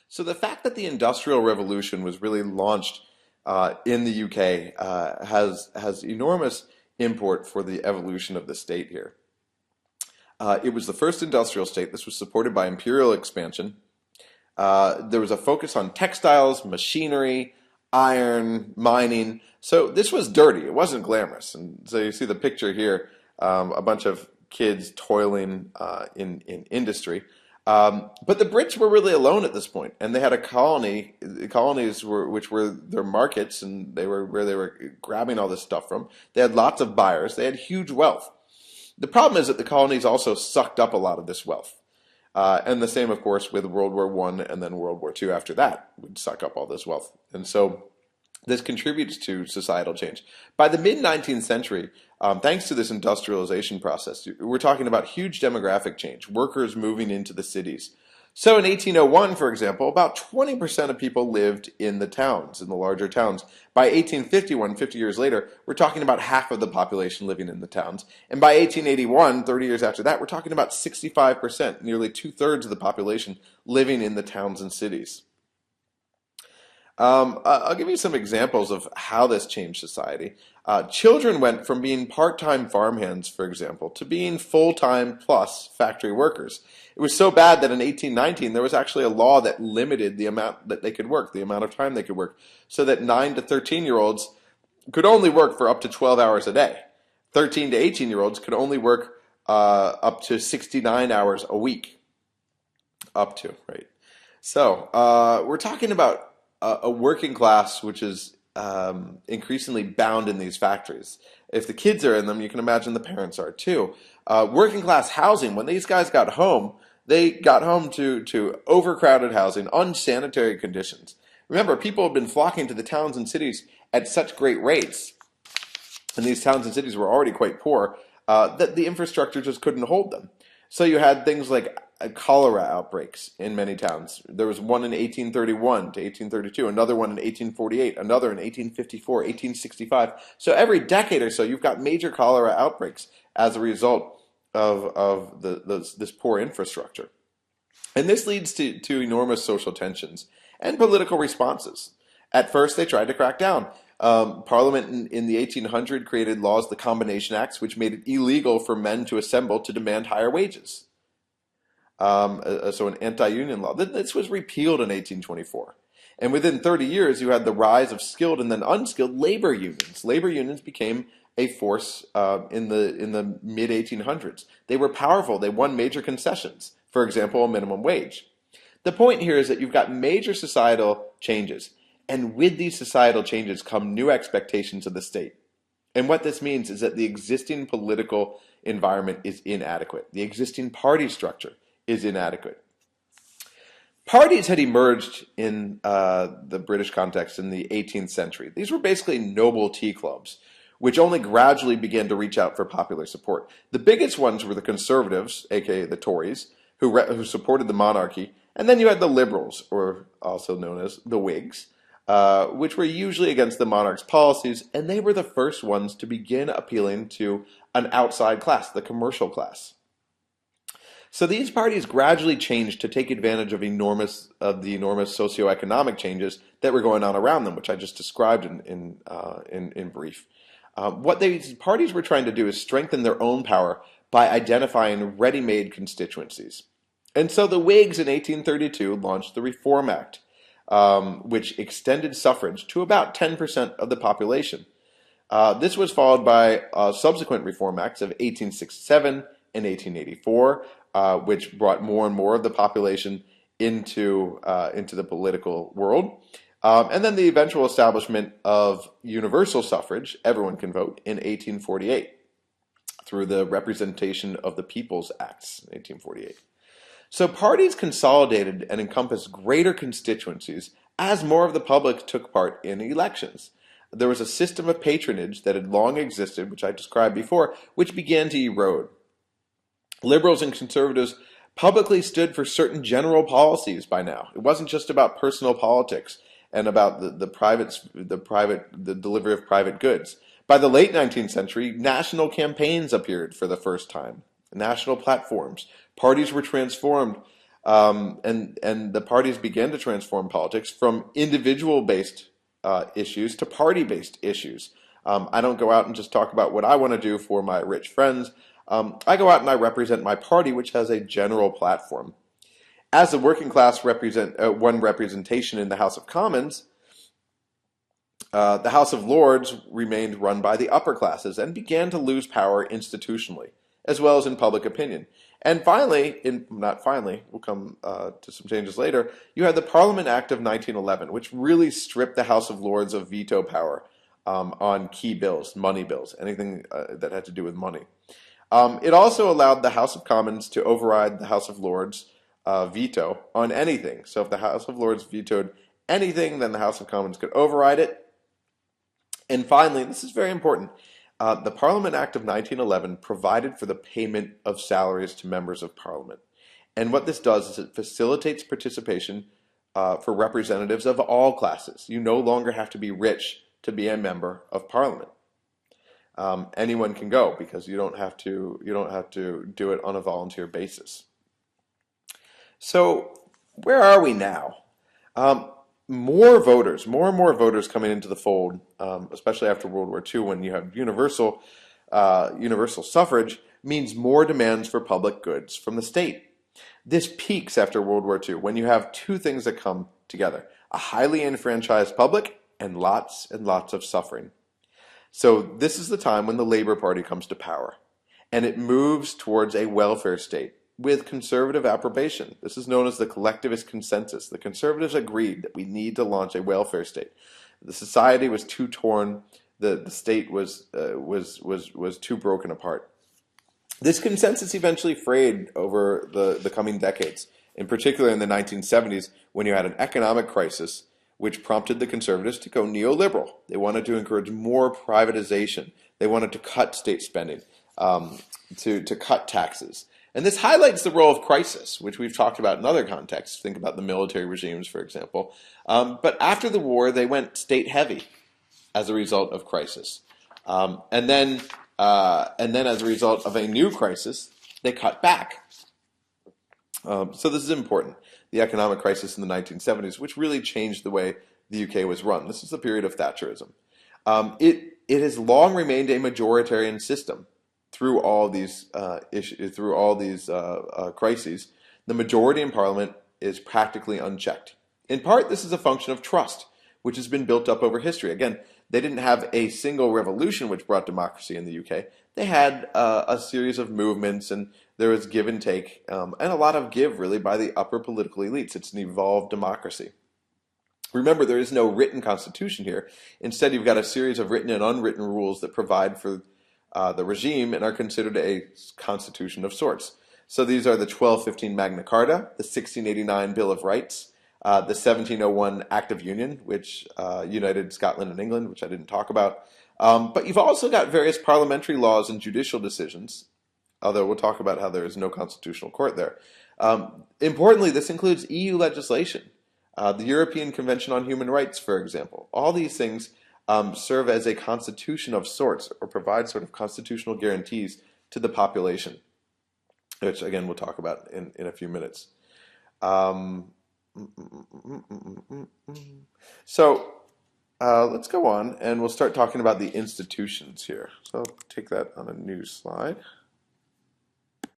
So the fact that the Industrial Revolution was really launched in the UK has enormous import for the evolution of the state here. It was the first industrial state. This was supported by imperial expansion. There was a focus on textiles, machinery, iron, mining. So this was dirty. It wasn't glamorous. And so you see the picture here, a bunch of kids toiling in industry. But the Brits were really alone at this point, and they had a colony. The colonies which were their markets, and they were where they were grabbing all this stuff from. They had lots of buyers. They had huge wealth. The problem is that the colonies also sucked up a lot of this wealth. And the same, of course, with World War I and then World War II after that would suck up all this wealth. And so this contributes to societal change. By the mid-19th century, thanks to this industrialization process, we're talking about huge demographic change, workers moving into the cities. So in 1801, for example, about 20% of people lived in the towns, in the larger towns. By 1851, 50 years later, we're talking about half of the population living in the towns. And by 1881, 30 years after that, we're talking about 65%, nearly two-thirds of the population living in the towns and cities. I'll give you some examples of how this changed society. Children went from being part-time farmhands, for example, to being full-time plus factory workers. It was so bad that in 1819 there was actually a law that limited the amount that they could work, the amount of time they could work, so that 9 to 13-year-olds could only work for up to 12 hours a day. 13 to 18-year-olds could only work up to 69 hours a week. Up to, right? So we're talking about a working class which is increasingly bound in these factories. If the kids are in them, you can imagine the parents are too. Working class housing, when these guys got home, they got home to overcrowded housing, unsanitary conditions. Remember, people have been flocking to the towns and cities at such great rates, and these towns and cities were already quite poor, that the infrastructure just couldn't hold them. So you had things like cholera outbreaks in many towns. There was one in 1831 to 1832, another one in 1848, another in 1854, 1865. So every decade or so, you've got major cholera outbreaks as a result of this poor infrastructure. And this leads to enormous social tensions and political responses. At first, they tried to crack down. Parliament in the 1800s created laws, the Combination Acts, which made it illegal for men to assemble to demand higher wages. So an anti-union law. This was repealed in 1824. And within 30 years, you had the rise of skilled and then unskilled labor unions. Labor unions became a force in the mid-1800s. They were powerful. They won major concessions. For example, a minimum wage. The point here is that you've got major societal changes. And with these societal changes come new expectations of the state. And what this means is that the existing political environment is inadequate. The existing party structure is inadequate. Parties had emerged in the British context in the 18th century. These were basically noble tea clubs, which only gradually began to reach out for popular support. The biggest ones were the Conservatives, aka the Tories, who supported the monarchy, and then you had the Liberals, or also known as the Whigs, which were usually against the monarch's policies, and they were the first ones to begin appealing to an outside class, the commercial class. So these parties gradually changed to take advantage of the enormous socioeconomic changes that were going on around them, which I just described in brief. What these parties were trying to do is strengthen their own power by identifying ready-made constituencies. And so the Whigs in 1832 launched the Reform Act, which extended suffrage to about 10% of the population. This was followed by subsequent Reform Acts of 1867 and 1884, which brought more and more of the population into the political world. And then the eventual establishment of universal suffrage, everyone can vote, in 1848 through the Representation of the People's Acts in 1848. So parties consolidated and encompassed greater constituencies as more of the public took part in elections. There was a system of patronage that had long existed, which I described before, which began to erode. Liberals and conservatives publicly stood for certain general policies by now. It wasn't just about personal politics and about the delivery of private goods. By the late 19th century, national campaigns appeared for the first time, national platforms. Parties were transformed And the parties began to transform politics from individual-based issues to party-based issues. I don't go out and just talk about what I want to do for my rich friends. I go out and I represent my party, which has a general platform. As the working class won representation in the House of Commons, the House of Lords remained run by the upper classes and began to lose power institutionally, as well as in public opinion. And finally, not finally, we'll come to some changes later, you had the Parliament Act of 1911, which really stripped the House of Lords of veto power on key bills, money bills, anything that had to do with money. It also allowed the House of Commons to override the House of Lords' veto on anything. So if the House of Lords vetoed anything, then the House of Commons could override it. And finally, this is very important, the Parliament Act of 1911 provided for the payment of salaries to members of Parliament. And what this does is it facilitates participation for representatives of all classes. You no longer have to be rich to be a member of Parliament. Anyone can go because you don't have to do it on a volunteer basis. So where are we now? More and more voters coming into the fold, especially after World War II, when you have universal suffrage, means more demands for public goods from the state. This peaks after World War II when you have two things that come together: a highly enfranchised public and lots of suffering. So this is the time when the Labor Party comes to power, and it moves towards a welfare state with conservative approbation. This is known as the collectivist consensus. The conservatives agreed that we need to launch a welfare state. The society was too torn. The state was too broken apart. This consensus eventually frayed over the coming decades, in particular in the 1970s, when you had an economic crisis which prompted the conservatives to go neoliberal. They wanted to encourage more privatization. They wanted to cut state spending, to cut taxes. And this highlights the role of crisis, which we've talked about in other contexts. Think about the military regimes, for example. But after the war, they went state heavy as a result of crisis. And then as a result of a new crisis, they cut back. So this is important. The economic crisis in the 1970s, which really changed the way the UK was run. This is the period of Thatcherism. It has long remained a majoritarian system. Through all these crises, the majority in Parliament is practically unchecked. In part, this is a function of trust, which has been built up over history. Again, they didn't have a single revolution which brought democracy in the UK. They had a series of movements, and there was give and take, and a lot of give, really, by the upper political elites. It's an evolved democracy. Remember, there is no written constitution here. Instead, you've got a series of written and unwritten rules that provide for the regime and are considered a constitution of sorts. So these are the 1215 Magna Carta, the 1689 Bill of Rights, the 1701 Act of Union, which united Scotland and England, which I didn't talk about. But you've also got various parliamentary laws and judicial decisions, although we'll talk about how there is no constitutional court there. Importantly, this includes EU legislation, the European Convention on Human Rights, for example. All these things serve as a constitution of sorts, or provide sort of constitutional guarantees to the population, which again we'll talk about in a few minutes. So let's go on and we'll start talking about the institutions here. So I'll take that on a new slide.